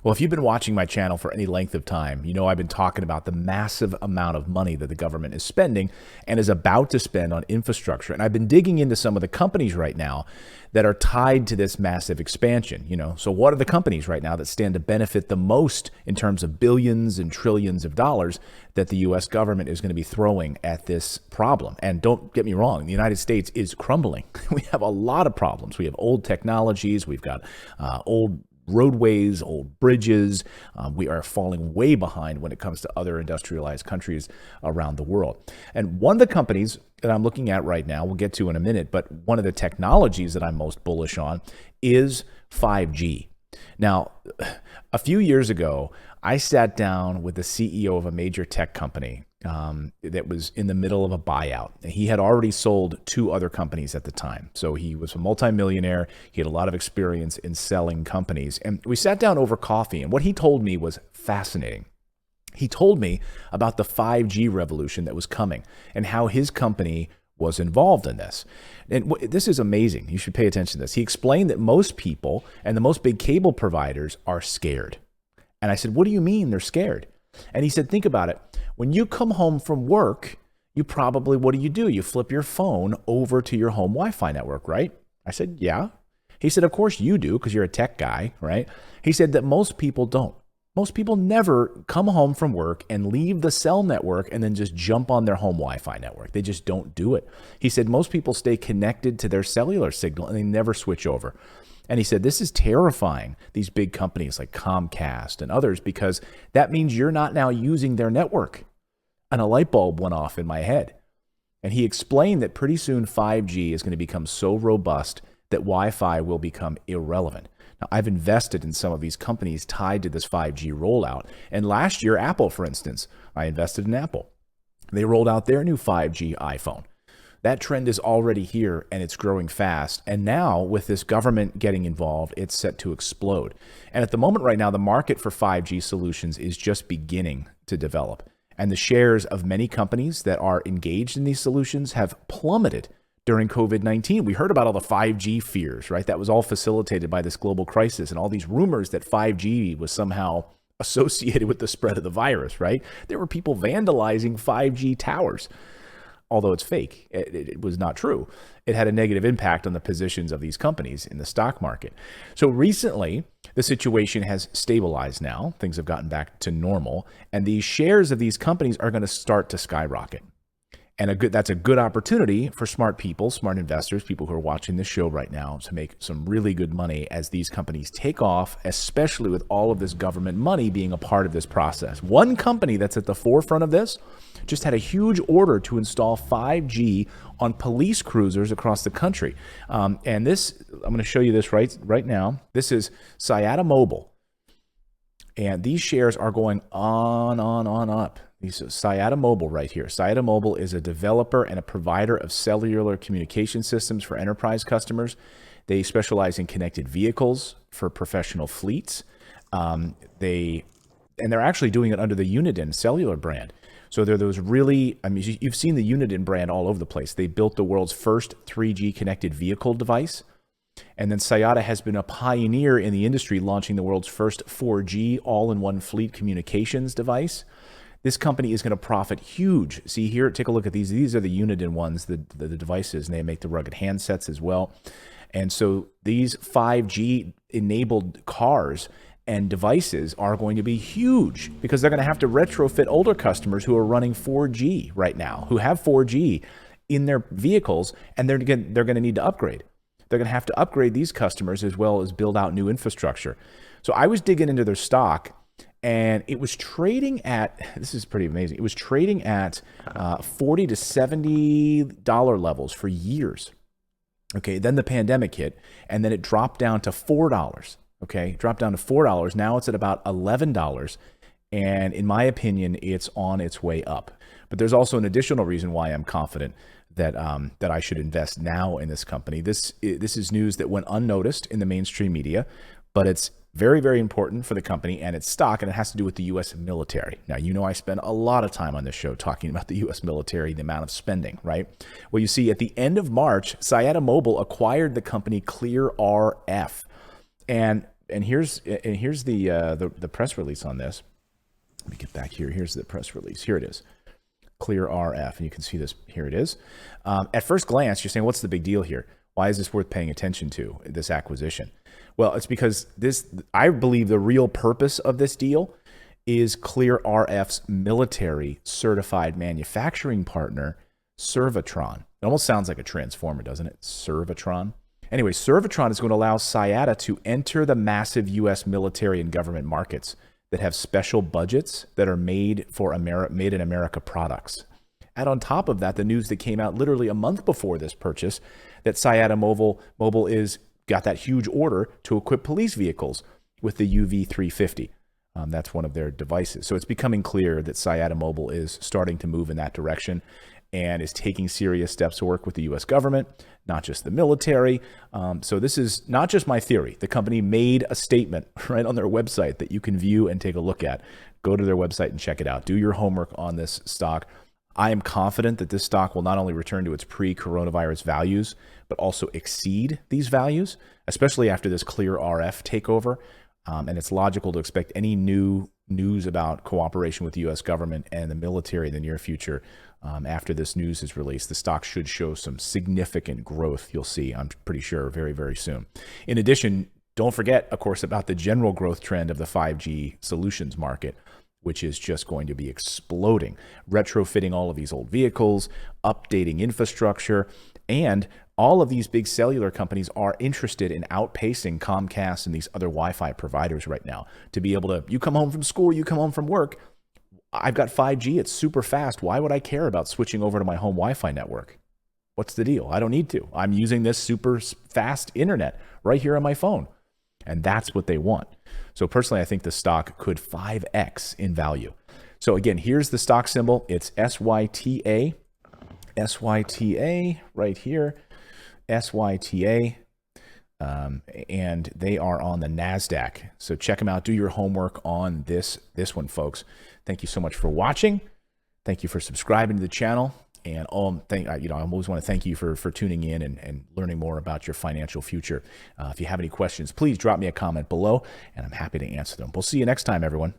Well, if you've been watching my channel for any length of time, you know I've been talking about the massive amount of money that the government is spending and is about to spend on infrastructure. And I've been digging into some of the companies right now that are tied to this massive expansion. So what are the companies right now that stand to benefit the most in terms of billions and trillions of dollars that the U.S. government is going to be throwing at this problem? And don't get me wrong, the United States is crumbling. We have a lot of problems. We have old technologies. We've got old roadways, old bridges. We are falling way behind when it comes to other industrialized countries around the world. And one of the companies that I'm looking at right now, we'll get to in a minute, but one of the technologies that I'm most bullish on is 5G. Now, a few years ago, I sat down with the CEO of a major tech company that was in the middle of a buyout. He had already sold 2 other companies at the time. So he was a multimillionaire. He had a lot of experience in selling companies. And we sat down over coffee, and what he told me was fascinating. He told me about the 5G revolution that was coming and how his company was involved in this. And this is amazing. You should pay attention to this. He explained that most people and the most big cable providers are scared. And I said, what do you mean they're scared? And he said, think about it. When you come home from work, you probably, what do? You flip your phone over to your home Wi-Fi network, right? I said, yeah. He said, of course you do, because you're a tech guy, right? He said that most people don't. Most people never come home from work and leave the cell network and then just jump on their home Wi-Fi network. They just don't do it. He said most people stay connected to their cellular signal and they never switch over. And he said, this is terrifying, these big companies like Comcast and others, because that means you're not now using their network. And a light bulb went off in my head. And he explained that pretty soon 5G is going to become so robust that Wi-Fi will become irrelevant. Now, I've invested in some of these companies tied to this 5G rollout. And last year, Apple, for instance, I invested in Apple. They rolled out their new 5G iPhone. That trend is already here and it's growing fast. And now with this government getting involved, it's set to explode. And at the moment right now, the market for 5G solutions is just beginning to develop. And the shares of many companies that are engaged in these solutions have plummeted during COVID-19. We heard about all the 5G fears, right? That was all facilitated by this global crisis and all these rumors that 5G was somehow associated with the spread of the virus, right? There were people vandalizing 5G towers. Although it's fake, it was not true. It had a negative impact on the positions of these companies in the stock market. So recently, the situation has stabilized now. Things have gotten back to normal. And these shares of these companies are going to start to skyrocket. And that's a good opportunity for smart people, smart investors, people who are watching this show right now to make some really good money as these companies take off, especially with all of this government money being a part of this process. One company that's at the forefront of this just had a huge order to install 5G on police cruisers across the country. And this, I'm going to show you this right now. This is Sciata Mobile. And these shares are going on up. These Sciata Mobile right here. Sciata Mobile is a developer and a provider of cellular communication systems for enterprise customers. They specialize in connected vehicles for professional fleets. They're actually doing it under the Uniden cellular brand. So they're those really, you've seen the Uniden brand all over the place. They built the world's first 3G connected vehicle device. And then Sciata has been a pioneer in the industry, launching the world's first 4G all-in-one fleet communications device. This company is going to profit huge. See here, take a look at these. These are the Uniden ones, the devices, and they make the rugged handsets as well. And so these 5G enabled cars and devices are going to be huge because they're going to have to retrofit older customers who are running 4G right now, who have 4G in their vehicles, and they're going to need to upgrade. They're going to have to upgrade these customers as well as build out new infrastructure. So I was digging into their stock, and it was trading at, this is pretty amazing, it was trading at $40 to $70 levels for years. Okay, then the pandemic hit, and then it dropped down to $4. Okay, dropped down to $4. Now it's at about $11. And in my opinion, it's on its way up. But there's also an additional reason why I'm confident that I should invest now in this company. This is news that went unnoticed in the mainstream media, but it's very, very important for the company and its stock, and it has to do with the U.S. military. Now, you know I spend a lot of time on this show talking about the U.S. military, the amount of spending, right? Well, you see, at the end of March, Sciata Mobile acquired the company ClearRF. And and here's the press release on this. Let me get back here. Here's the press release. Here it is. Clear RF, and you can see this. Here it is. At first glance, you're saying, what's the big deal here? Why is this worth paying attention to, this acquisition? Well, it's because I believe the real purpose of this deal is Clear RF's military certified manufacturing partner, Servotron. It almost sounds like a transformer, doesn't it? Servotron. Anyway, Servotron is going to allow Sciata to enter the massive U.S. military and government markets that have special budgets that are made in America products. Add on top of that the news that came out literally a month before this purchase that Sciata Mobile is got that huge order to equip police vehicles with the UV350. That's one of their devices. So it's becoming clear that Sciata Mobile is starting to move in that direction and is taking serious steps to work with the U.S. government, not just the military. So this is not just my theory. The company made a statement right on their website that you can view and take a look at. Go to their website and check it out. Do your homework on this stock. I am confident that this stock will not only return to its pre-coronavirus values, but also exceed these values, especially after this Clear RF takeover. And it's logical to expect any new news about cooperation with the U.S. government and the military in the near future. After this news is released, the stock should show some significant growth. You'll see, I'm pretty sure, very, very soon. In addition, don't forget, of course, about the general growth trend of the 5G solutions market, which is just going to be exploding, retrofitting all of these old vehicles, updating infrastructure, and all of these big cellular companies are interested in outpacing Comcast and these other Wi-Fi providers right now to be able to, you come home from school, you come home from work, I've got 5G, it's super fast. Why would I care about switching over to my home Wi-Fi network? What's the deal? I don't need to. I'm using this super fast internet right here on my phone. And that's what they want. So personally, I think the stock could 5x in value. So again, here's the stock symbol. It's SYTA. SYTA right here. SYTA. And they are on the Nasdaq. So check them out. Do your homework on this one, folks. Thank you so much for watching. Thank you for subscribing to the channel. And I always want to thank you for tuning in and learning more about your financial future. If you have any questions, please drop me a comment below, and I'm happy to answer them. We'll see you next time, everyone.